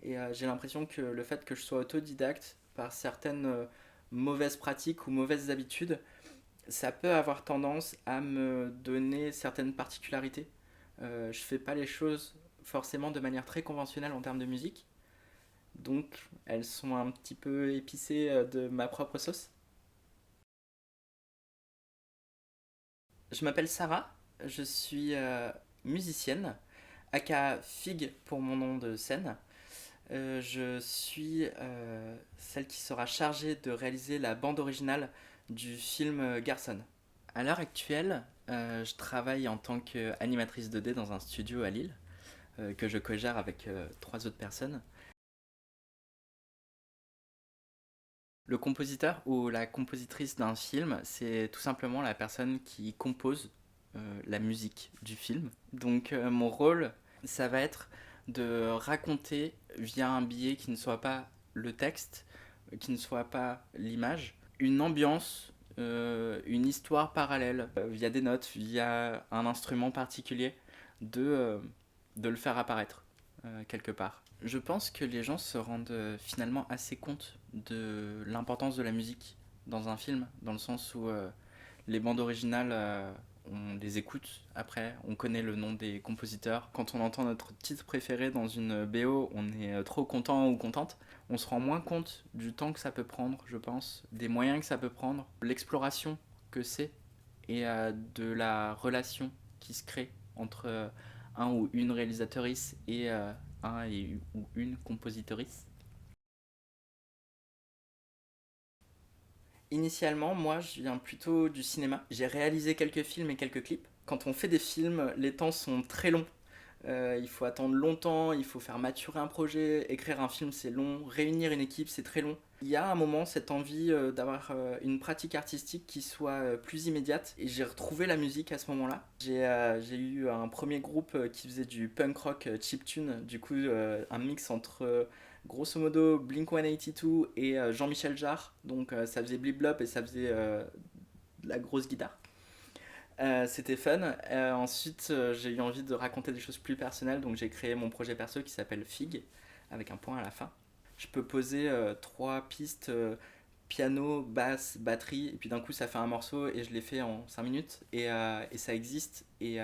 Et j'ai l'impression que le fait que je sois autodidacte par certaines mauvaises pratiques ou mauvaises habitudes, ça peut avoir tendance à me donner certaines particularités. Je fais pas les choses forcément de manière très conventionnelle en termes de musique, donc elles sont un petit peu épicées de ma propre sauce. Je m'appelle Sarah, je suis musicienne, aka Fig pour mon nom de scène. Je suis celle qui sera chargée de réaliser la bande originale du film Garson. À l'heure actuelle, je travaille en tant qu'animatrice 2D dans un studio à Lille, que je co-gère avec trois autres personnes. Le compositeur ou la compositrice d'un film, c'est tout simplement la personne qui compose la musique du film. Donc mon rôle, ça va être de raconter via un biais qui ne soit pas le texte, qui ne soit pas l'image, une ambiance, une histoire parallèle, via des notes, via un instrument particulier, de, euh, de le faire apparaître quelque part. Je pense que les gens se rendent finalement assez compte de l'importance de la musique dans un film, dans le sens où les bandes originales, on les écoute après, on connaît le nom des compositeurs. Quand on entend notre titre préféré dans une BO, on est trop content ou contente. On se rend moins compte du temps que ça peut prendre, je pense, des moyens que ça peut prendre, l'exploration que c'est et de la relation qui se crée entre un ou une réalisatrice et un et, ou une compositrice. Initialement, moi, je viens plutôt du cinéma. J'ai réalisé quelques films et quelques clips. Quand on fait des films, les temps sont très longs. Il faut attendre longtemps, il faut faire maturer un projet, écrire un film c'est long, réunir une équipe c'est très long. Il y a un moment cette envie d'avoir une pratique artistique qui soit plus immédiate et j'ai retrouvé la musique à ce moment-là. J'ai eu un premier groupe qui faisait du punk rock chiptune, du coup un mix entre grosso modo Blink-182 et Jean-Michel Jarre, donc ça faisait blip blop et ça faisait de la grosse guitare. C'était fun. Ensuite, j'ai eu envie de raconter des choses plus personnelles, donc j'ai créé mon projet perso qui s'appelle Fig, avec un point à la fin. Je peux poser trois pistes piano, basse, batterie, et puis d'un coup ça fait un morceau et je l'ai fait en 5 minutes, et ça existe. Et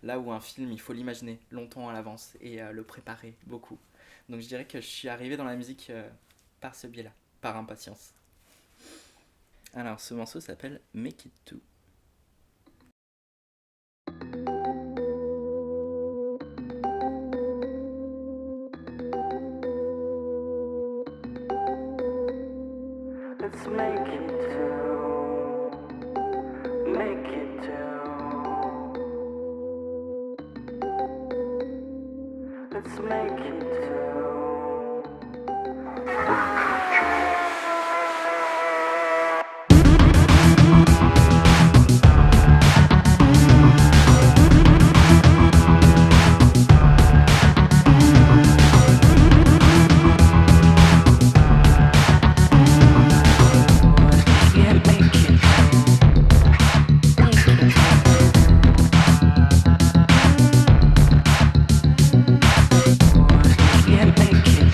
là où un film, il faut l'imaginer longtemps à l'avance et le préparer beaucoup. Donc je dirais que je suis arrivé dans la musique par ce biais-là, par impatience. Alors ce morceau s'appelle Make It To. Let's make it two, make it two. Let's make it two. Yeah, make it. Yeah, make it.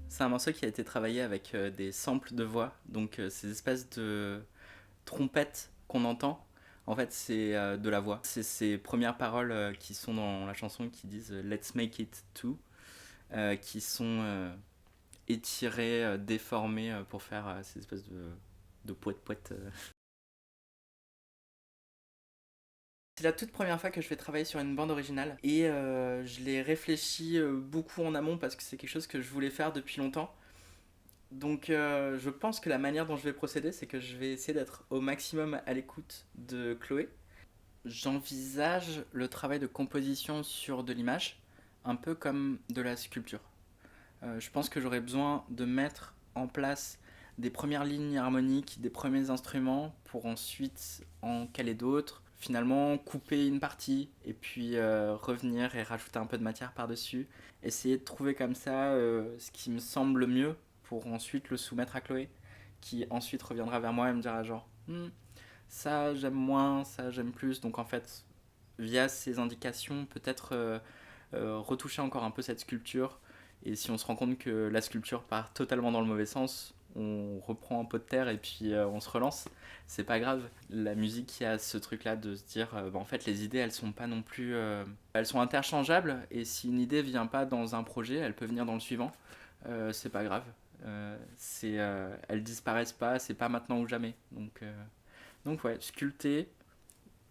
C'est un morceau qui a été travaillé avec des samples de voix, donc ces espèces de trompettes qu'on entend. En fait, c'est de la voix. C'est ces premières paroles qui sont dans la chanson qui disent Let's make it two, qui sont étirées, déformées pour faire ces espèces de poète-poète. C'est la toute première fois que je vais travailler sur une bande originale et je l'ai réfléchi beaucoup en amont parce que c'est quelque chose que je voulais faire depuis longtemps. Donc je pense que la manière dont je vais procéder, c'est que je vais essayer d'être au maximum à l'écoute de Chloé. J'envisage le travail de composition sur de l'image un peu comme de la sculpture. Je pense que j'aurais besoin de mettre en place des premières lignes harmoniques, des premiers instruments pour ensuite en caler d'autres, finalement couper une partie et puis revenir et rajouter un peu de matière par-dessus. Essayer de trouver comme ça ce qui me semble mieux pour ensuite le soumettre à Chloé, qui ensuite reviendra vers moi et me dira genre ça j'aime moins, ça j'aime plus. Donc en fait, via ces indications, peut-être retoucher encore un peu cette sculpture. Et si on se rend compte que la sculpture part totalement dans le mauvais sens, on reprend un pot de terre et puis on se relance. C'est pas grave. La musique, il y a ce truc-là de se dire, en fait, les idées, elles sont pas non plus, elles sont interchangeables. Et si une idée vient pas dans un projet, elle peut venir dans le suivant. C'est pas grave. Elles disparaissent pas. C'est pas maintenant ou jamais. Donc ouais, sculpter,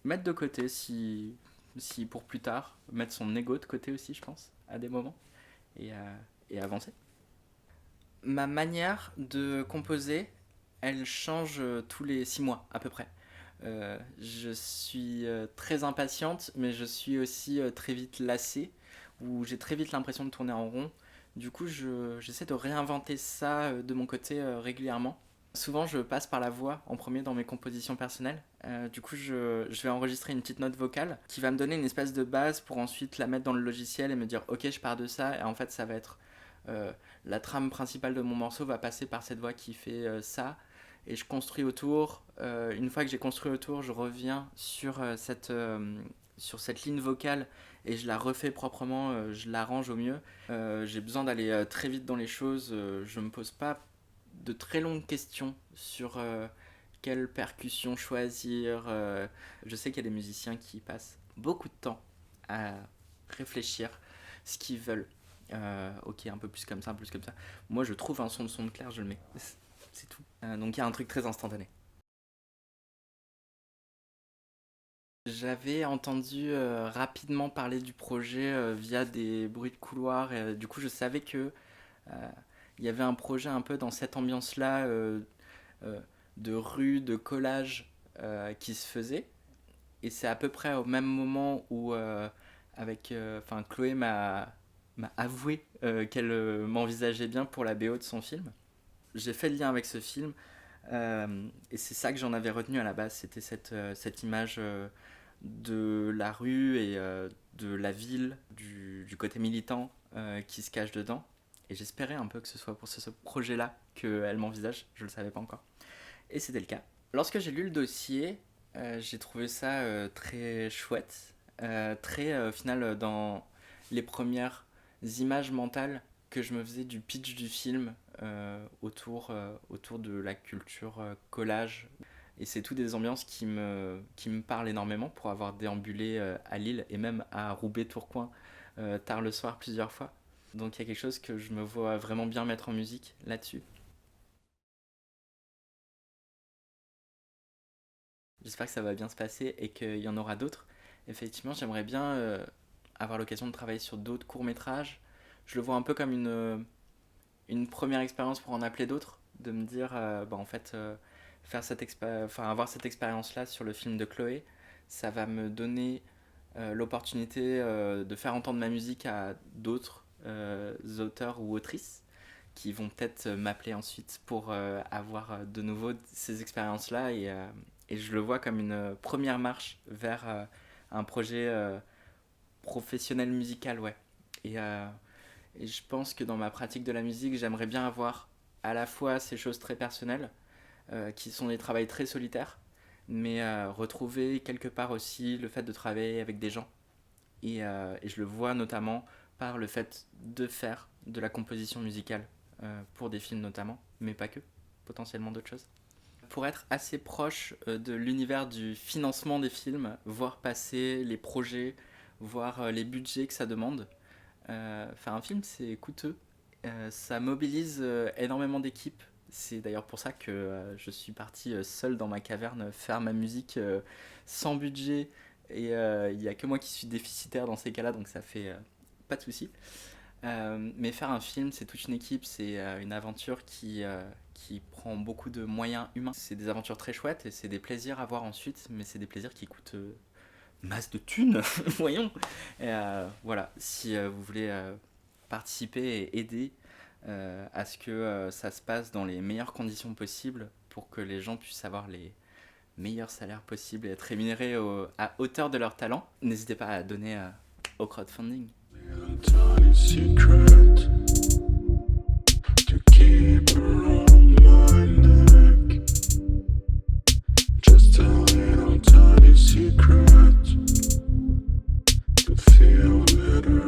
mettre de côté si pour plus tard, mettre son ego de côté aussi, je pense, à des moments, et, euh, et avancer. Ma manière de composer, elle change tous les 6 mois à peu près. Je suis très impatiente, mais je suis aussi très vite lassée, où j'ai très vite l'impression de tourner en rond. Du coup, j'essaie de réinventer ça de mon côté régulièrement. Souvent, je passe par la voix en premier dans mes compositions personnelles. Du coup, je vais enregistrer une petite note vocale qui va me donner une espèce de base pour ensuite la mettre dans le logiciel et me dire ok, je pars de ça. Et en fait, ça va être la trame principale de mon morceau va passer par cette voix qui fait ça. Et je construis autour. Une fois que j'ai construit autour, je reviens sur cette ligne vocale et je la refais proprement, je l'arrange au mieux. J'ai besoin d'aller très vite dans les choses. Je me pose pas de très longues questions sur quelle percussion choisir. Je sais qu'il y a des musiciens qui passent beaucoup de temps à réfléchir ce qu'ils veulent. Ok, un peu plus comme ça, un peu plus comme ça. Moi, je trouve un son de clair, je le mets. C'est tout. Donc il y a un truc très instantané. J'avais entendu rapidement parler du projet via des bruits de couloir. Et, du coup, je savais que euh, il y avait un projet un peu dans cette ambiance-là euh, de rue, de collage qui se faisait. Et c'est à peu près au même moment où Chloé m'a avoué qu'elle m'envisageait bien pour la BO de son film. J'ai fait le lien avec ce film et c'est ça que j'en avais retenu à la base. C'était cette image de la rue et de la ville, du côté militant qui se cache dedans. Et j'espérais un peu que ce soit pour ce projet-là qu'elle m'envisage. Je le savais pas encore. Et c'était le cas. Lorsque j'ai lu le dossier, j'ai trouvé ça très chouette. Très, au final, dans les premières images mentales que je me faisais du pitch du film autour de la culture collage. Et c'est tout des ambiances qui me parlent énormément pour avoir déambulé à Lille et même à Roubaix-Tourcoing tard le soir plusieurs fois. Donc il y a quelque chose que je me vois vraiment bien mettre en musique là-dessus. J'espère que ça va bien se passer et qu'il y en aura d'autres. Effectivement, j'aimerais bien avoir l'occasion de travailler sur d'autres courts-métrages. Je le vois un peu comme une première expérience pour en appeler d'autres, de me dire, en fait, avoir cette expérience-là sur le film de Chloé, ça va me donner l'opportunité de faire entendre ma musique à d'autres auteurs ou autrices qui vont peut-être m'appeler ensuite pour avoir de nouveau ces expériences-là et je le vois comme une première marche vers un projet professionnel musical, ouais. Et, euh, et je pense que dans ma pratique de la musique, j'aimerais bien avoir à la fois ces choses très personnelles, qui sont des travails très solitaires, mais retrouver quelque part aussi le fait de travailler avec des gens. Et je le vois notamment par le fait de faire de la composition musicale pour des films notamment, mais pas que, potentiellement d'autres choses. Pour être assez proche de l'univers du financement des films, voir passer les projets, voir les budgets que ça demande, faire un film c'est coûteux, ça mobilise énormément d'équipes. C'est d'ailleurs pour ça que je suis parti seul dans ma caverne faire ma musique sans budget et il n'y a que moi qui suis déficitaire dans ces cas-là, donc ça fait pas de souci. Mais faire un film, c'est toute une équipe, c'est une aventure qui prend beaucoup de moyens humains. C'est des aventures très chouettes et c'est des plaisirs à voir ensuite, mais c'est des plaisirs qui coûtent masse de thunes, voyons. Et voilà, si vous voulez participer et aider à ce que ça se passe dans les meilleures conditions possibles pour que les gens puissent avoir les meilleurs salaires possibles et être rémunérés à hauteur de leur talent, n'hésitez pas à donner au crowdfunding. Tiny secret to keep her own minded. secret to feel better.